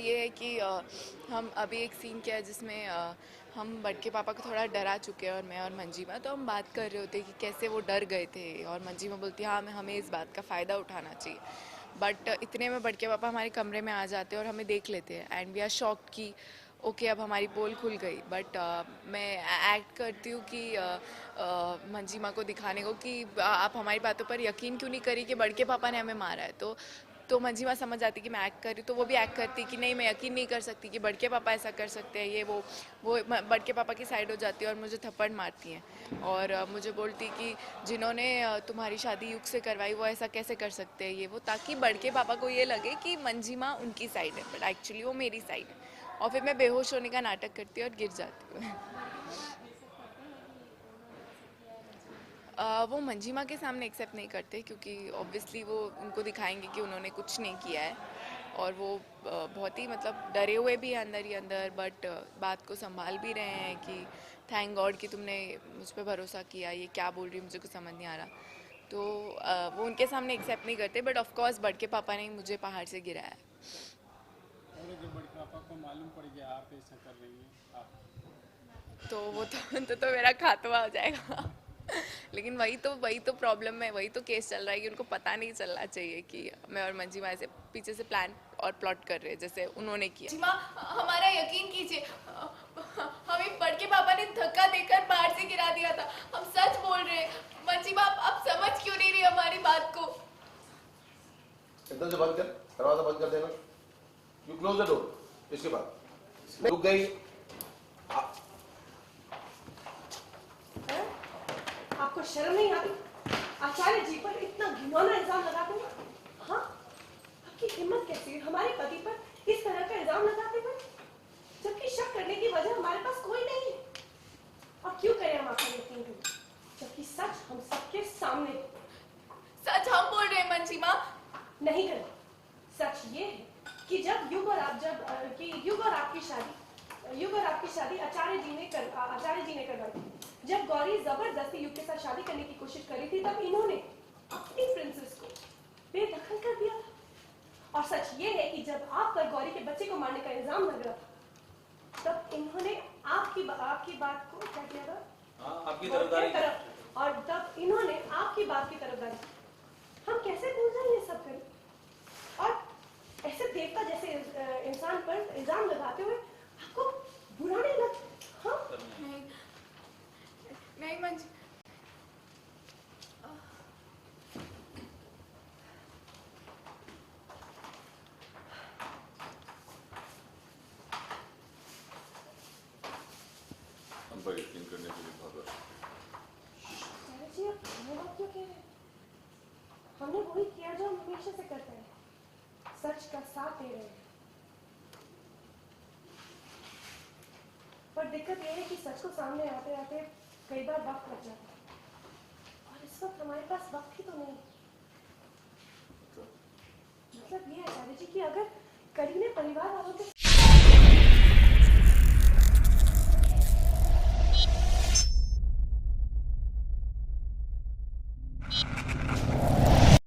ये है कि हम अभी एक सीन किया है जिसमें हम बड़के पापा को थोड़ा डरा चुके हैं, और मैं और मंजीमा तो हम बात कर रहे होते कि कैसे वो डर गए थे, और मंजीमा बोलती हाँ हमें इस बात का फ़ायदा उठाना चाहिए। बट इतने में बड़के पापा हमारे कमरे में आ जाते हैं और हमें देख लेते हैं, एंड वी आर शॉक्ड कि ओके अब हमारी पोल खुल गई। बट मैं एक्ट करती हूँ कि मंजीमा को दिखाने को कि आप हमारी बातों पर यकीन क्यों नहीं करी कि बड़के पापा ने हमें मारा है। तो मंजीमा समझ जाती कि मैं एक्ट कर रही हूँ, तो वो भी एक्ट करती कि नहीं मैं यकीन नहीं कर सकती कि बड़के पापा ऐसा कर सकते हैं, ये वो बड़के पापा की साइड हो जाती है और मुझे थप्पड़ मारती हैं, और मुझे बोलती कि जिन्होंने तुम्हारी शादी युग से करवाई वो ऐसा कैसे कर सकते हैं ये वो, ताकि बड़के पापा को ये लगे कि मंजीमा उनकी साइड है, बट एक्चुअली वो मेरी साइड है। और फिर मैं बेहोश होने का नाटक करती हूँ और गिर जाती हूँ। वो मंजीमा के सामने एक्सेप्ट नहीं करते, क्योंकि ऑब्वियसली वो उनको दिखाएंगे कि उन्होंने कुछ नहीं किया है, और वो बहुत ही मतलब डरे हुए भी हैं अंदर ही अंदर, बट बात को संभाल भी रहे हैं कि थैंक गॉड कि तुमने मुझ पर भरोसा किया, ये क्या बोल रही है मुझे कुछ समझ नहीं आ रहा। तो वो उनके सामने एक्सेप्ट नहीं करते, बट ऑफ कोर्स बड़के पापा ने मुझे पहाड़ से गिराया। और जब बड़े पापा को मालूम पड़ गया आप ऐसा कर रही हैं आप। तो वो तो मेरा खात्मा हो जाएगा। लेकिन वही तो प्रॉब्लम है, वही तो केस चल रहा है कि उनको पता नहीं चलना चाहिए कि मैं और मंजीमा ऐसे पीछे से प्लान और प्लॉट कर रहे हैं जैसे उन्होंने किया। मंजीमा, हमारा यकीन कीजिए, हमें बड़के पापा ने धक्का देकर बाहर से गिरा दिया था, हम सच बोल रहे हैं। मंजीमा, आप समझ क्यों नहीं रही हमारी बात को? एकदम से बंद कर, दरवाजा बंद कर देना। You close the door. इसके बाद रुक गई। आपको शर्म नहीं आती? आचार्य जी पर इतना घिनौना इल्जाम लगाते हो? हाँ, आपकी हिम्मत कैसी है हमारे पति पर इस तरह का इल्जाम लगाते हुए, जबकि शक करने की वजह हमारे पास कोई नहीं है। और क्यों करें हम आपका यकीन करें, जबकि सच हम सबके सामने। सच हम बोल रहे हैं मंजीमा। नहीं करें। सच ये है कि जब युग और आपकी शादी आचार्य जी ने करवाई थी। जब गौरी जबरदस्ती युग के साथ शादी करने की कोशिश करी थी, तब इन्होंने अपनी प्रिंसेस को बेदखल कर दिया था। और सच ये है कि जब आप पर गौरी के बच्चे को मारने का इल्जाम लग रहा था, तब इन्होंने आपकी बात को क्या किया था? आपकी तरफदारी। और तब इन्होंने आपकी बात की तरफदारी। हम कैसे भूल जाएं ये सब करें? और ऐसे देवता जैसे इंसान पर इल्जाम लगाते हुए आपको बुरा नहीं लगता? हाँ? नहीं, नहीं मंजी, हम पर यकीन करने के लिए बहुत बहुत जी, आप धन्यवाद क्यों कह रहे हैं? हमने वही किया जो हम हमेशा से करते हैं, सच का साथ दे रहे हैं। पर दिक्कत यह है कि सच को सामने आते आते कई बार वक्त लग जाता है, और इस वक्त हमारे पास वक्त ही तो नहीं। मतलब ये है आचार्य जी कि अगर करीने परिवार वालों के